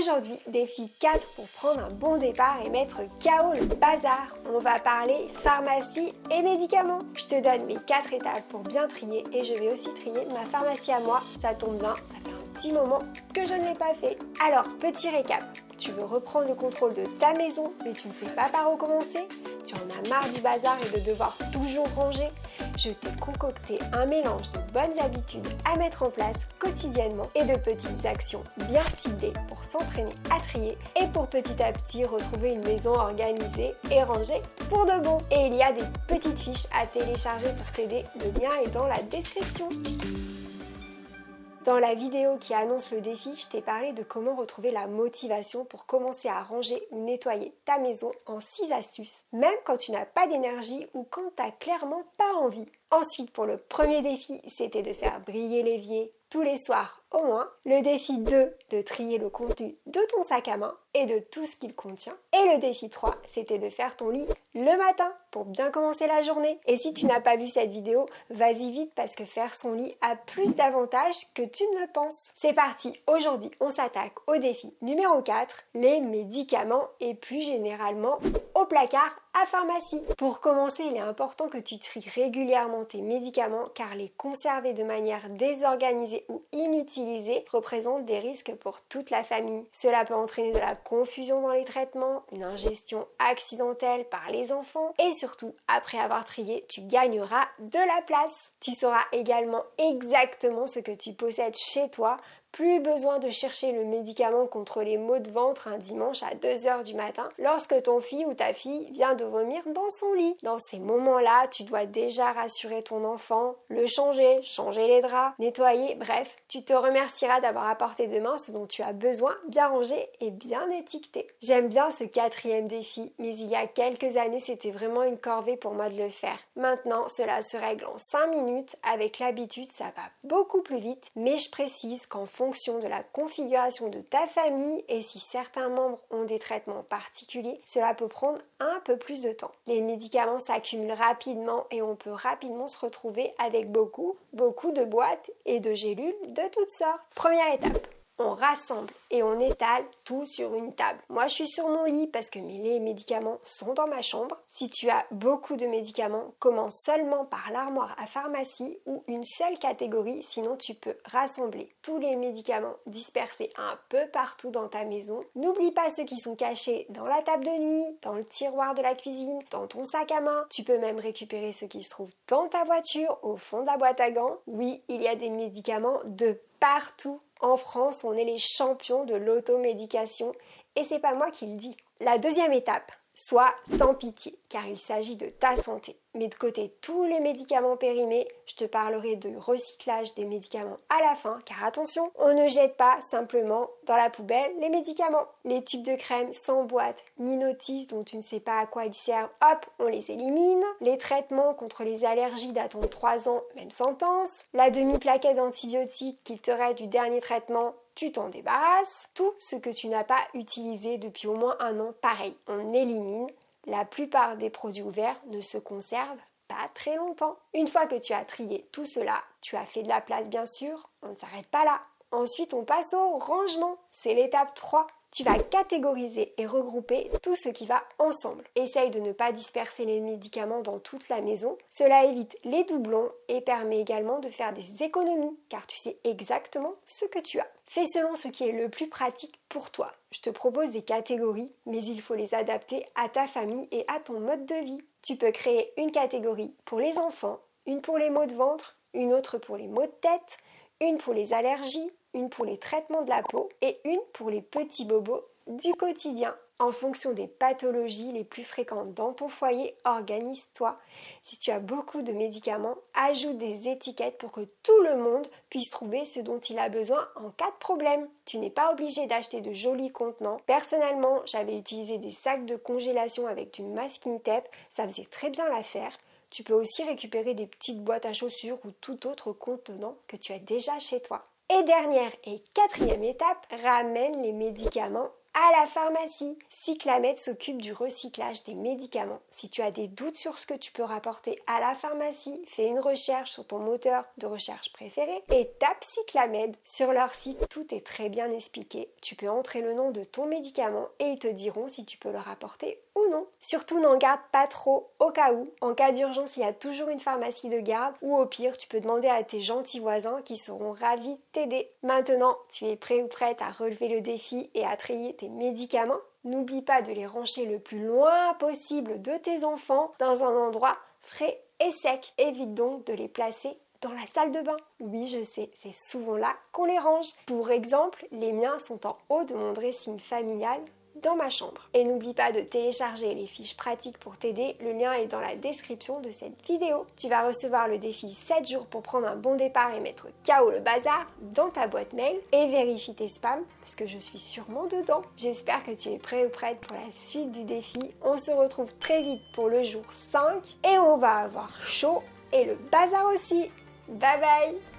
Aujourd'hui, défi 4 pour prendre un bon départ et mettre KO le bazar. On va parler pharmacie et médicaments. Je te donne mes 4 étapes pour bien trier et je vais aussi trier ma pharmacie à moi. Ça tombe bien, ça fait un petit moment que je ne l'ai pas fait. Alors, petit récap. Tu veux reprendre le contrôle de ta maison, mais tu ne sais pas par où commencer? Tu en as marre du bazar et de devoir toujours ranger? Je t'ai concocté un mélange de bonnes habitudes à mettre en place quotidiennement et de petites actions bien ciblées pour s'entraîner à trier et pour petit à petit retrouver une maison organisée et rangée pour de bon. Et il y a des petites fiches à télécharger pour t'aider, le lien est dans la description. Dans la vidéo qui annonce le défi, je t'ai parlé de comment retrouver la motivation pour commencer à ranger ou nettoyer ta maison en 6 astuces, même quand tu n'as pas d'énergie ou quand tu n'as clairement pas envie. Ensuite, pour le premier défi, c'était de faire briller l'évier tous les soirs au moins. Le défi 2, de trier le contenu de ton sac à main et de tout ce qu'il contient. Et le défi 3, c'était de faire ton lit le matin pour bien commencer la journée. Et si tu n'as pas vu cette vidéo, vas-y vite parce que faire son lit a plus d'avantages que tu ne le penses. C'est parti, aujourd'hui on s'attaque au défi numéro 4, les médicaments et plus généralement au placard à pharmacie. Pour commencer, il est important que tu tries régulièrement tes médicaments car les conserver de manière désorganisée ou inutilisée représente des risques pour toute la famille. Cela peut entraîner de la confusion dans les traitements, une ingestion accidentelle par les enfants et surtout, après avoir trié, tu gagneras de la place. Tu sauras également exactement ce que tu possèdes chez toi. Plus besoin de chercher le médicament contre les maux de ventre un dimanche à 2h du matin lorsque ton fils ou ta fille vient de vomir dans son lit. Dans ces moments-là, tu dois déjà rassurer ton enfant, le changer les draps, nettoyer, bref, tu te remercieras d'avoir apporté demain ce dont tu as besoin, bien rangé et bien étiqueté. J'aime bien ce 4e défi, mais il y a quelques années, c'était vraiment une corvée pour moi de le faire. Maintenant, cela se règle en 5 minutes. Avec l'habitude, ça va beaucoup plus vite, mais je précise qu'en fonction de la configuration de ta famille et si certains membres ont des traitements particuliers, cela peut prendre un peu plus de temps. Les médicaments s'accumulent rapidement et on peut rapidement se retrouver avec beaucoup de boîtes et de gélules de toutes sortes. Première étape. On rassemble et on étale tout sur une table. Moi, je suis sur mon lit parce que les médicaments sont dans ma chambre. Si tu as beaucoup de médicaments, commence seulement par l'armoire à pharmacie ou une seule catégorie, sinon tu peux rassembler tous les médicaments dispersés un peu partout dans ta maison. N'oublie pas ceux qui sont cachés dans la table de nuit, dans le tiroir de la cuisine, dans ton sac à main. Tu peux même récupérer ceux qui se trouvent dans ta voiture, au fond de la boîte à gants. Oui, il y a des médicaments de partout. En France, on est les champions de l'automédication et c'est pas moi qui le dis. La deuxième étape, sois sans pitié car il s'agit de ta santé. Mets de côté tous les médicaments périmés, je te parlerai de recyclage des médicaments à la fin car attention, on ne jette pas simplement dans la poubelle les médicaments. Les tubes de crème sans boîte ni notice dont tu ne sais pas à quoi ils servent, hop, on les élimine. Les traitements contre les allergies datant de 3 ans, même sentence. La demi-plaquette d'antibiotiques qu'il te reste du dernier traitement, tu t'en débarrasses. Tout ce que tu n'as pas utilisé depuis au moins 1 an, pareil, on élimine. La plupart des produits ouverts ne se conservent pas très longtemps. Une fois que tu as trié tout cela, tu as fait de la place bien sûr, on ne s'arrête pas là. Ensuite, on passe au rangement, c'est l'étape 3. Tu vas catégoriser et regrouper tout ce qui va ensemble. Essaye de ne pas disperser les médicaments dans toute la maison. Cela évite les doublons et permet également de faire des économies car tu sais exactement ce que tu as. Fais selon ce qui est le plus pratique pour toi. Je te propose des catégories, mais il faut les adapter à ta famille et à ton mode de vie. Tu peux créer une catégorie pour les enfants, une pour les maux de ventre, une autre pour les maux de tête, une pour les allergies, une pour les traitements de la peau et une pour les petits bobos du quotidien. En fonction des pathologies les plus fréquentes dans ton foyer, organise-toi. Si tu as beaucoup de médicaments, ajoute des étiquettes pour que tout le monde puisse trouver ce dont il a besoin en cas de problème. Tu n'es pas obligé d'acheter de jolis contenants. Personnellement, j'avais utilisé des sacs de congélation avec du masking tape, ça faisait très bien l'affaire. Tu peux aussi récupérer des petites boîtes à chaussures ou tout autre contenant que tu as déjà chez toi. Et dernière et 4e étape, ramène les médicaments à la pharmacie. Cyclamed s'occupe du recyclage des médicaments. Si tu as des doutes sur ce que tu peux rapporter à la pharmacie, fais une recherche sur ton moteur de recherche préféré et tape Cyclamed. Sur leur site, tout est très bien expliqué. Tu peux entrer le nom de ton médicament et ils te diront si tu peux le rapporter ou non. Surtout n'en garde pas trop au cas où. En cas d'urgence, il y a toujours une pharmacie de garde ou au pire, tu peux demander à tes gentils voisins qui seront ravis de t'aider. Maintenant, tu es prêt ou prête à relever le défi et à trier tes médicaments? N'oublie pas de les ranger le plus loin possible de tes enfants dans un endroit frais et sec. Évite donc de les placer dans la salle de bain. Oui, je sais, c'est souvent là qu'on les range. Pour exemple, les miens sont en haut de mon dressing familial dans ma chambre. Et n'oublie pas de télécharger les fiches pratiques pour t'aider, le lien est dans la description de cette vidéo. Tu vas recevoir le défi 7 jours pour prendre un bon départ et mettre KO le bazar dans ta boîte mail et vérifie tes spams parce que je suis sûrement dedans. J'espère que tu es prêt ou prête pour la suite du défi. On se retrouve très vite pour le jour 5 et on va avoir chaud et le bazar aussi. Bye bye!